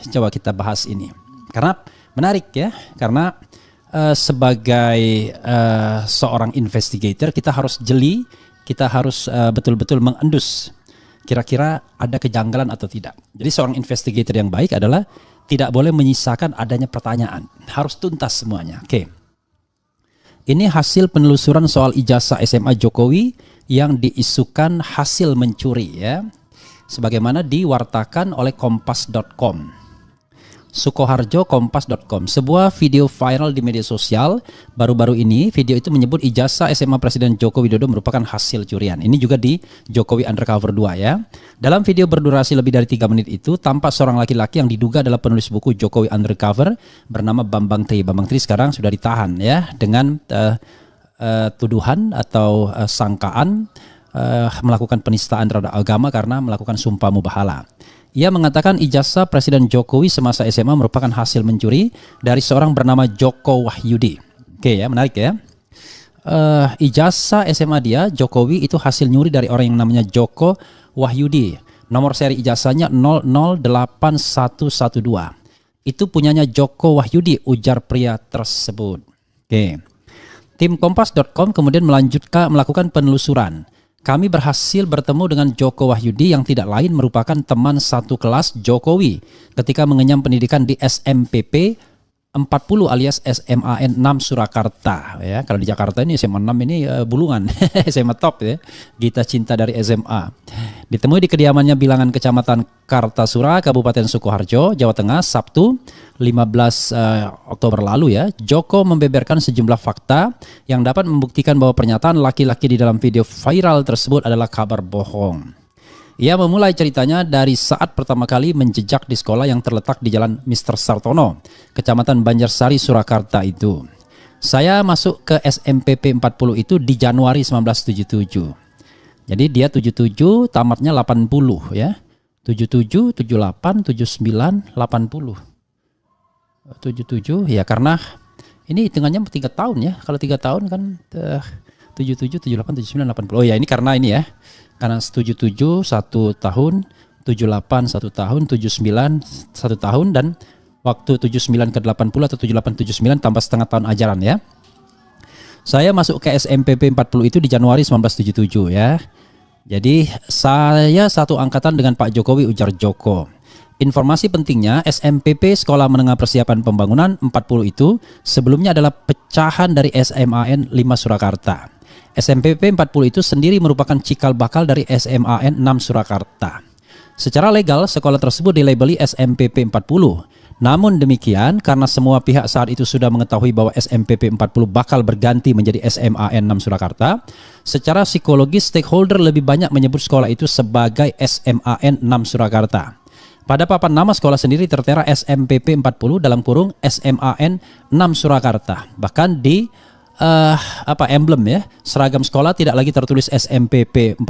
coba kita bahas ini. Karena menarik ya, karena sebagai seorang investigator kita harus jeli, kita harus betul-betul mengendus kira-kira ada kejanggalan atau tidak. Jadi seorang investigator yang baik adalah tidak boleh menyisakan adanya pertanyaan, harus tuntas semuanya. Oke. Ini hasil penelusuran soal ijazah SMA Jokowi yang diisukan hasil mencuri ya, sebagaimana diwartakan oleh kompas.com. Sukoharjo kompas.com. Sebuah video viral di media sosial baru-baru ini, video itu menyebut ijazah SMA Presiden Joko Widodo merupakan hasil curian. Ini juga di Jokowi Undercover 2 ya. Dalam video berdurasi lebih dari 3 menit itu tampak seorang laki-laki yang diduga adalah penulis buku Jokowi Undercover bernama Bambang Tri. Bambang Tri sekarang sudah ditahan ya dengan tuduhan atau sangkaan melakukan penistaan terhadap agama karena melakukan sumpah mubahala. Ia mengatakan ijazah Presiden Jokowi semasa SMA merupakan hasil mencuri dari seorang bernama Joko Wahyudi. Oke ya, menarik ya. Ijazah SMA dia, Jokowi, itu hasil nyuri dari orang yang namanya Joko Wahyudi. Nomor seri ijazahnya 008112. Itu punyanya Joko Wahyudi, ujar pria tersebut. Oke. Tim Kompas.com kemudian melakukan penelusuran. Kami berhasil bertemu dengan Joko Wahyudi yang tidak lain merupakan teman satu kelas Jokowi ketika mengenyam pendidikan di SMPP 40 alias SMAN 6 Surakarta ya. Kalau di Jakarta ini SMA 6 ini bulungan SMA top ya. Gita Cinta dari SMA. Ditemui di kediamannya Bilangan Kecamatan Kartasura, Kabupaten Sukoharjo, Jawa Tengah, Sabtu 15 Oktober lalu ya. Joko membeberkan sejumlah fakta yang dapat membuktikan bahwa pernyataan laki-laki di dalam video viral tersebut adalah kabar bohong. Ia memulai ceritanya dari saat pertama kali menjejak di sekolah yang terletak di Jalan Mr. Sartono, Kecamatan Banjarsari, Surakarta itu. Saya masuk ke SMPP 40 itu di Januari 1977. Jadi dia 77, tamatnya 80 ya. 77, 78, 79, 80. 77 ya, karena ini hitungannya 3 tahun ya. Kalau 3 tahun kan 77, 78, 79, 80. Oh ya, ini karena ini ya. Karena 77 1 tahun, 78 1 tahun, 79 1 tahun, dan waktu 79 ke 80 atau 78 79 tambah setengah tahun ajaran ya. Saya masuk ke SMPP 40 itu di Januari 1977 ya. Jadi saya satu angkatan dengan Pak Jokowi, ujar Joko. Informasi pentingnya, SMPP Sekolah Menengah Persiapan Pembangunan 40 itu sebelumnya adalah pecahan dari SMAN 5 Surakarta. SMPP 40 itu sendiri merupakan cikal bakal dari SMAN 6 Surakarta. Secara legal, sekolah tersebut dilabeli SMPP 40. Namun demikian, karena semua pihak saat itu sudah mengetahui bahwa SMPP 40 bakal berganti menjadi SMAN 6 Surakarta, secara psikologis stakeholder lebih banyak menyebut sekolah itu sebagai SMAN 6 Surakarta. Pada papan nama sekolah sendiri tertera SMPP 40 dalam kurung SMAN 6 Surakarta. Bahkan di emblem ya, seragam sekolah tidak lagi tertulis SMPP 40,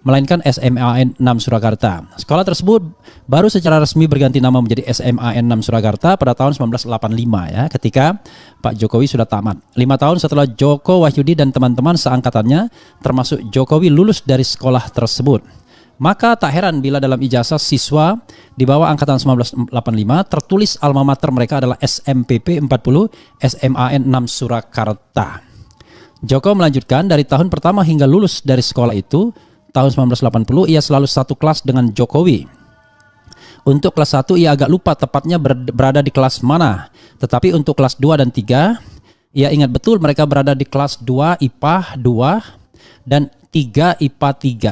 melainkan SMAN 6 Surakarta. Sekolah tersebut baru secara resmi berganti nama menjadi SMAN 6 Surakarta pada tahun 1985 ya, ketika Pak Jokowi sudah tamat. 5 tahun setelah Joko Wahyudi dan teman-teman seangkatannya termasuk Jokowi lulus dari sekolah tersebut. Maka tak heran bila dalam ijazah siswa di bawah angkatan 1985 tertulis alma mater mereka adalah SMPP 40 SMAN 6 Surakarta. Joko melanjutkan, dari tahun pertama hingga lulus dari sekolah itu, tahun 1980 ia selalu satu kelas dengan Jokowi. Untuk kelas 1 ia agak lupa tepatnya berada di kelas mana. Tetapi untuk kelas 2 dan 3 ia ingat betul mereka berada di kelas 2 IPA 2 dan 3 IPA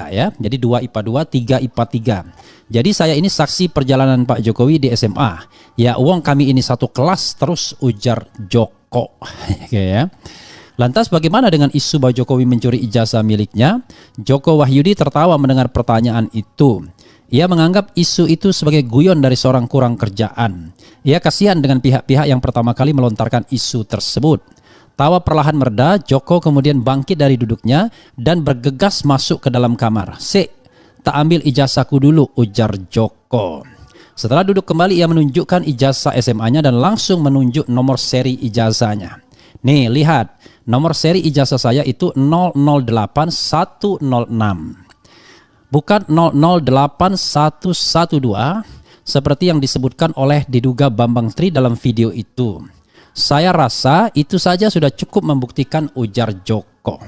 3 ya. Jadi 2 IPA 2, 3 IPA 3. Jadi saya ini saksi perjalanan Pak Jokowi di SMA. Ya uang kami ini satu kelas terus, ujar Joko. Oke ya. Lantas bagaimana dengan isu bahwa Jokowi mencuri ijazah miliknya? Joko Wahyudi tertawa mendengar pertanyaan itu. Ia menganggap isu itu sebagai guyon dari seorang kurang kerjaan. Ia kasihan dengan pihak-pihak yang pertama kali melontarkan isu tersebut. Tawa perlahan mereda, Joko kemudian bangkit dari duduknya dan bergegas masuk ke dalam kamar. Tak ambil ijazahku dulu, ujar Joko. Setelah duduk kembali ia menunjukkan ijazah SMA-nya dan langsung menunjuk nomor seri ijazahnya. Nih lihat, nomor seri ijazah saya itu 008106. Bukan 008112 seperti yang disebutkan oleh diduga Bambang Tri dalam video itu. Saya rasa itu saja sudah cukup membuktikan, ujar Joko.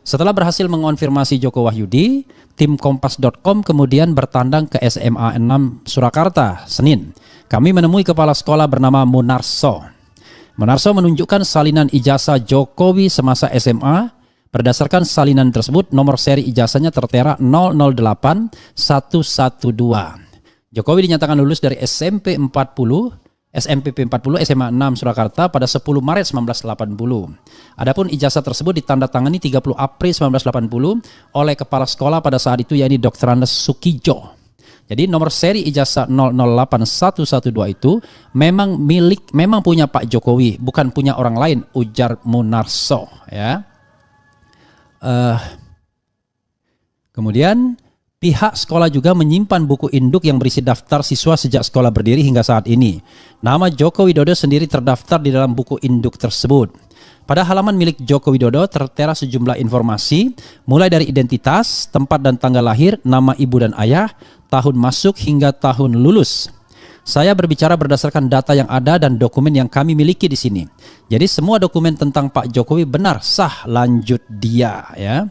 Setelah berhasil mengonfirmasi Joko Wahyudi, tim Kompas.com kemudian bertandang ke SMA 6 Surakarta, Senin. Kami menemui kepala sekolah bernama Munarso. Munarso menunjukkan salinan ijazah Jokowi semasa SMA. Berdasarkan salinan tersebut, nomor seri ijazahnya tertera 008112. Jokowi dinyatakan lulus dari SMPP 40 SMA 6 Surakarta pada 10 Maret 1980. Adapun ijazah tersebut ditandatangani 30 April 1980 oleh kepala sekolah pada saat itu, yakni Dr. Andes Sukijo. Jadi nomor seri ijazah 008112 itu memang punya Pak Jokowi, bukan punya orang lain, ujar Munarso, ya. Kemudian pihak sekolah juga menyimpan buku induk yang berisi daftar siswa sejak sekolah berdiri hingga saat ini. Nama Joko Widodo sendiri terdaftar di dalam buku induk tersebut. Pada halaman milik Joko Widodo tertera sejumlah informasi, mulai dari identitas, tempat dan tanggal lahir, nama ibu dan ayah, tahun masuk hingga tahun lulus. Saya berbicara berdasarkan data yang ada dan dokumen yang kami miliki di sini. Jadi semua dokumen tentang Pak Jokowi benar, sah, lanjut dia, ya.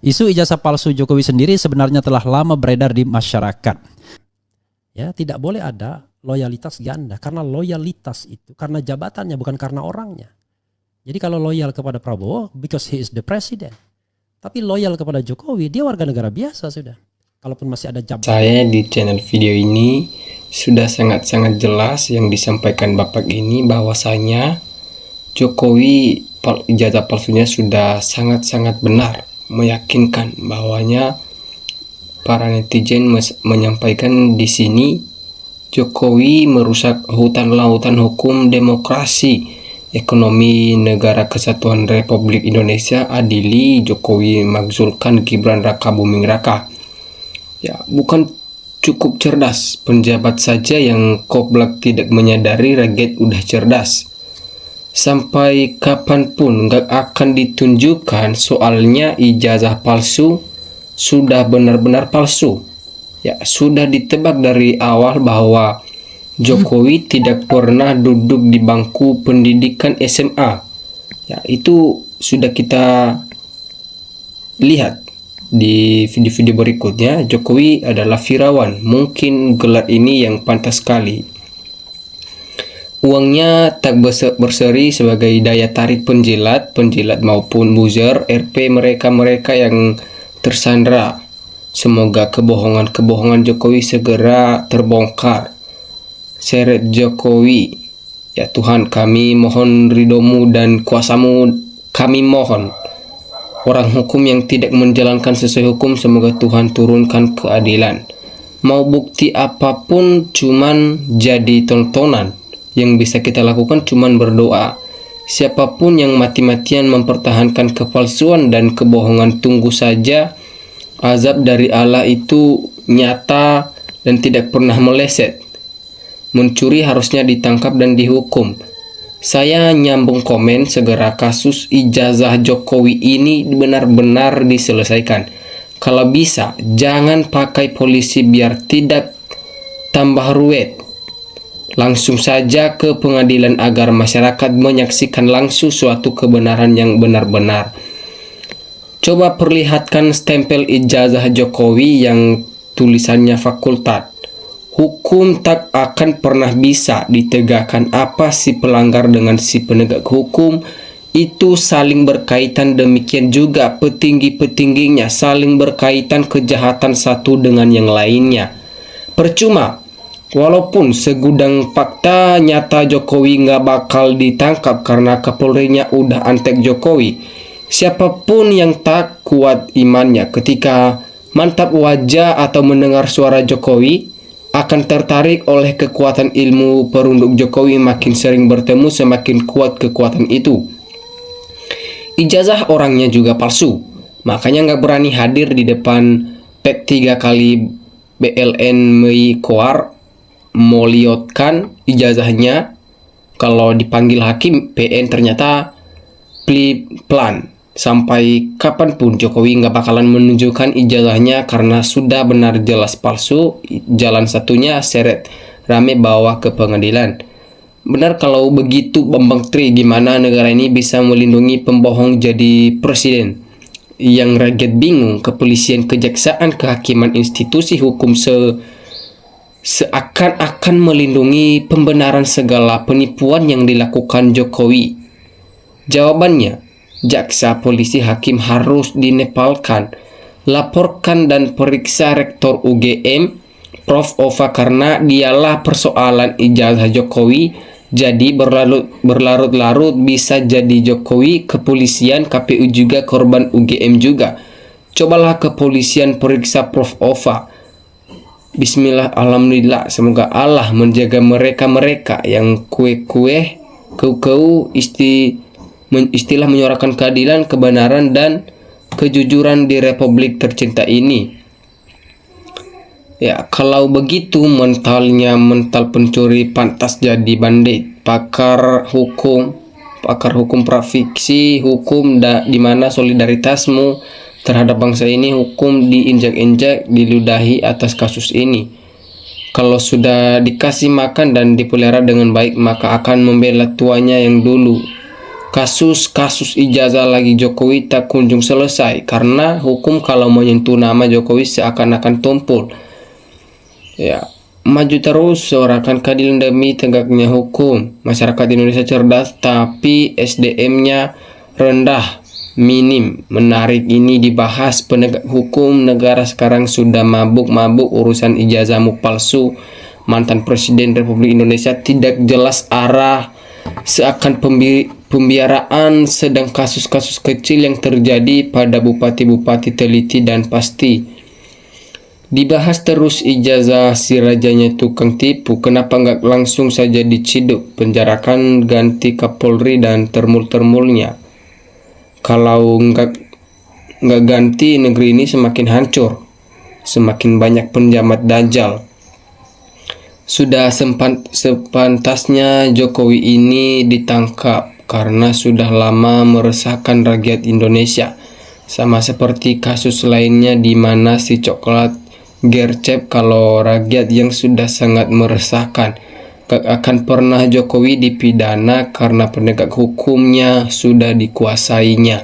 Isu ijazah palsu Jokowi sendiri sebenarnya telah lama beredar di masyarakat. Ya, tidak boleh ada loyalitas ganda, karena loyalitas itu karena jabatannya, bukan karena orangnya. Jadi kalau loyal kepada Prabowo because he is the president. Tapi loyal kepada Jokowi, dia warga negara biasa sudah. Kalaupun masih ada jabatan. Saya di channel video ini sudah sangat-sangat jelas yang disampaikan Bapak ini, bahwasanya Jokowi ijazah palsunya sudah sangat-sangat benar, meyakinkan bahwanya para netizen menyampaikan di sini Jokowi merusak hutan lautan hukum, demokrasi, ekonomi negara kesatuan Republik Indonesia. Adili Jokowi makzulkan Gibran Raka Buming Raka. Ya, bukan cukup cerdas, penjabat saja yang koblak tidak menyadari rakyat udah cerdas. Sampai kapanpun gak akan ditunjukkan, soalnya ijazah palsu sudah benar-benar palsu. Ya, sudah ditebak dari awal bahwa Jokowi tidak pernah duduk di bangku pendidikan SMA. Ya, itu sudah kita lihat di video-video berikutnya. Jokowi adalah Firawan, mungkin gelar ini yang pantas sekali. Uangnya tak berseri sebagai daya tarik penjilat maupun buzzer RP mereka yang tersandra. Semoga kebohongan Jokowi segera terbongkar. Seret Jokowi, ya Tuhan, kami mohon ridhomu dan kuasamu, kami mohon. Orang hukum yang tidak menjalankan sesuai hukum, semoga Tuhan turunkan keadilan. Mau bukti apapun cuman jadi tontonan. Yang bisa kita lakukan cuman berdoa. Siapapun yang mati-matian mempertahankan kepalsuan dan kebohongan, tunggu saja azab dari Allah itu nyata dan tidak pernah meleset. Mencuri harusnya ditangkap dan dihukum. Saya nyambung komen, segera kasus ijazah Jokowi ini benar-benar diselesaikan. Kalau bisa, jangan pakai polisi biar tidak tambah ruwet. Langsung saja ke pengadilan agar masyarakat menyaksikan langsung suatu kebenaran yang benar-benar. Coba perlihatkan stempel ijazah Jokowi yang tulisannya fakultat. Hukum tak akan pernah bisa ditegakkan. Apa si pelanggar dengan si penegak hukum itu saling berkaitan, demikian juga petinggi-petingginya saling berkaitan, kejahatan satu dengan yang lainnya. Percuma. Walaupun segudang fakta nyata Jokowi nggak bakal ditangkap karena Kapolrinya udah antek Jokowi. Siapapun yang tak kuat imannya ketika mantap wajah atau mendengar suara Jokowi akan tertarik oleh kekuatan ilmu perunduk Jokowi. Makin sering bertemu, semakin kuat kekuatan itu. Ijazah orangnya juga palsu, makanya nggak berani hadir di depan PET 3 kali BLN Mei Koar meliotkan ijazahnya. Kalau dipanggil hakim, PN ternyata plan. Sampai kapanpun Jokowi nggak bakalan menunjukkan ijazahnya karena sudah benar jelas palsu. Jalan satunya seret rame bawa ke pengadilan. Benar kalau begitu Bambang Tri, gimana negara ini bisa melindungi pembohong jadi presiden? Yang rakyat bingung, kepolisian, kejaksaan, kehakiman, institusi hukum seakan-akan melindungi pembenaran segala penipuan yang dilakukan Jokowi. Jawabannya, jaksa, polisi, hakim harus dinepalkan, laporkan dan periksa Rektor UGM, Prof. Ova, karena dialah persoalan ijazah Jokowi. Jadi berlarut-larut bisa jadi Jokowi, kepolisian, KPU juga korban, UGM juga. Cobalah kepolisian periksa Prof. Ova. Bismillah, alhamdulillah, semoga Allah menjaga mereka-mereka yang keu-keu istilah menyuarakan keadilan, kebenaran, dan kejujuran di Republik tercinta ini. Ya, kalau begitu mental pencuri pantas jadi bandit. Pakar hukum praktisi hukum di mana solidaritasmu terhadap bangsa ini hukum diinjak-injak, diludahi atas kasus ini. Kalau sudah dikasih makan dan dipelihara dengan baik, maka akan membela tuanya yang dulu. Kasus ijazah lagi Jokowi tak kunjung selesai karena hukum kalau menyentuh nama Jokowi seakan-akan tumpul. Ya, maju terus suarakan keadilan demi tegaknya hukum. Masyarakat Indonesia cerdas tapi SDM-nya rendah, minim. Menarik ini dibahas. Penegak hukum negara sekarang sudah mabuk-mabuk urusan ijazahmu palsu. Mantan Presiden Republik Indonesia tidak jelas arah, seakan pembiaraan, sedang kasus-kasus kecil yang terjadi pada bupati-bupati teliti dan pasti. Dibahas terus ijazah si rajanya tukang tipu, kenapa nggak langsung saja diciduk, penjarakan, ganti Kapolri dan termul-termulnya. Kalau nggak ganti, negeri ini semakin hancur, semakin banyak penjamat dajjal. Sudah sepantasnya Jokowi ini ditangkap karena sudah lama meresahkan rakyat Indonesia. Sama seperti kasus lainnya di mana si coklat gercep kalau rakyat yang sudah sangat meresahkan. Gak akan pernah Jokowi dipidana karena penegak hukumnya sudah dikuasainya.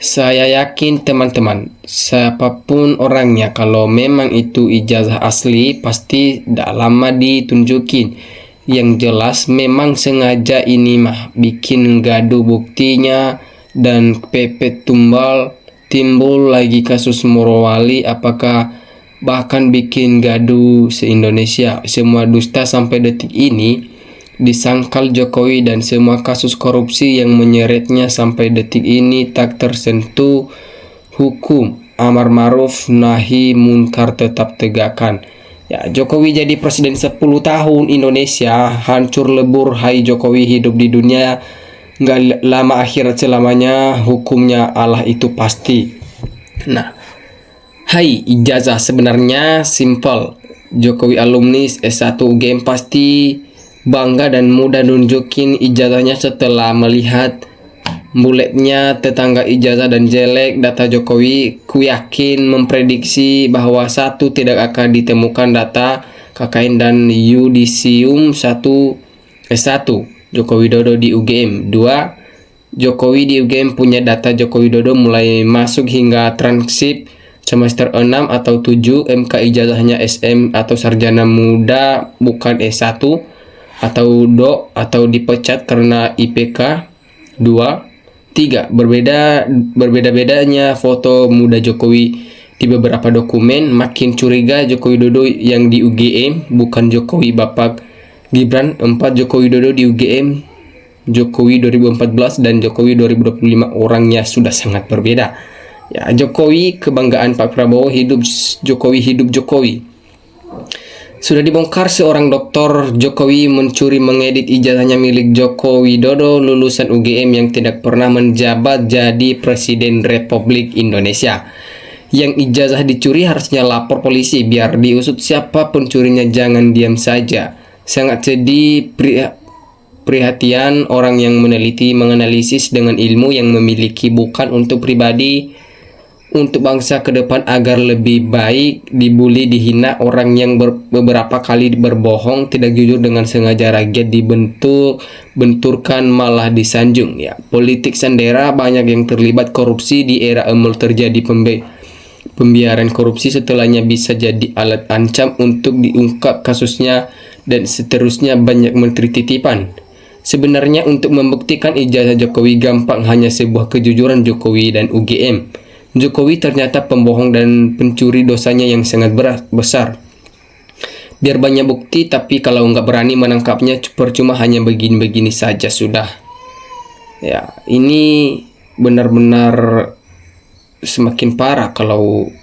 Saya yakin teman-teman, siapapun orangnya, kalau memang itu ijazah asli pasti tidak lama ditunjukin. Yang jelas memang sengaja ini mah bikin gaduh buktinya dan pepet tumbal, timbul lagi kasus Morowali, apakah bahkan bikin gaduh se-Indonesia. Semua dusta sampai detik ini disangkal Jokowi dan semua kasus korupsi yang menyeretnya sampai detik ini tak tersentuh hukum. Amar ma'ruf nahi munkar tetap tegakkan. Ya, Jokowi jadi presiden 10 tahun, Indonesia hancur lebur. Hai Jokowi, hidup di dunia nggak lama, akhirat selamanya, hukumnya Allah itu pasti. Nah, hai, ijazah sebenarnya simple. Jokowi alumni S1 UGM pasti bangga dan mudah nunjukin ijazahnya setelah melihat buletnya tetangga ijazah dan jelek data Jokowi. Ku yakin memprediksi bahwa satu, tidak akan ditemukan data KKN dan yudisium S1 Joko Widodo di UGM. 2, Jokowi di UGM punya data Joko Widodo mulai masuk hingga transkrip semester 6 atau 7, MK ijazahnya SM atau sarjana muda bukan S1 atau DO atau dipecat karena IPK. 2, 3, berbeda-bedanya foto muda Jokowi di beberapa dokumen. Makin curiga Joko Widodo yang di UGM bukan Jokowi Bapak Gibran. 4, Joko Widodo di UGM, Jokowi 2014 dan Jokowi 2025 orangnya sudah sangat berbeda. Ya, Jokowi kebanggaan Pak Prabowo, hidup Jokowi, hidup Jokowi. Sudah dibongkar seorang dokter Jokowi mencuri mengedit ijazahnya milik Joko Widodo, lulusan UGM yang tidak pernah menjabat jadi Presiden Republik Indonesia. Yang ijazah dicuri harusnya lapor polisi biar diusut siapa pencurinya, jangan diam saja. Sangat sedih perhatian orang yang meneliti, menganalisis dengan ilmu yang memiliki, bukan untuk pribadi, untuk bangsa ke depan agar lebih baik. Dibully, dihina, orang yang beberapa kali berbohong, tidak jujur dengan sengaja, rakyat benturkan, malah disanjung. Ya, politik sendera, banyak yang terlibat korupsi. Di era Emil terjadi pembiaran korupsi, setelahnya bisa jadi alat ancam untuk diungkap kasusnya, dan seterusnya. Banyak menteri titipan. Sebenarnya untuk membuktikan ijazah Jokowi gampang, hanya sebuah kejujuran Jokowi dan UGM. Jokowi ternyata pembohong dan pencuri, dosanya yang sangat besar. Biar banyak bukti, tapi kalau nggak berani menangkapnya, percuma, hanya begini-begini saja sudah. Ya, ini benar-benar semakin parah kalau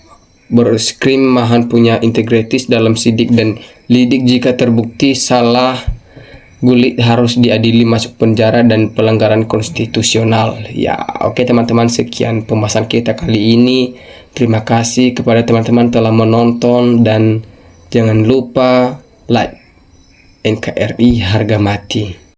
berskrim Mahan punya integritas dalam sidik dan lidik. Jika terbukti salah, Gulit harus diadili, masuk penjara, dan pelanggaran konstitusional. Ya, oke teman-teman, sekian pembahasan kita kali ini. Terima kasih kepada teman-teman telah menonton, dan jangan lupa like. NKRI harga mati.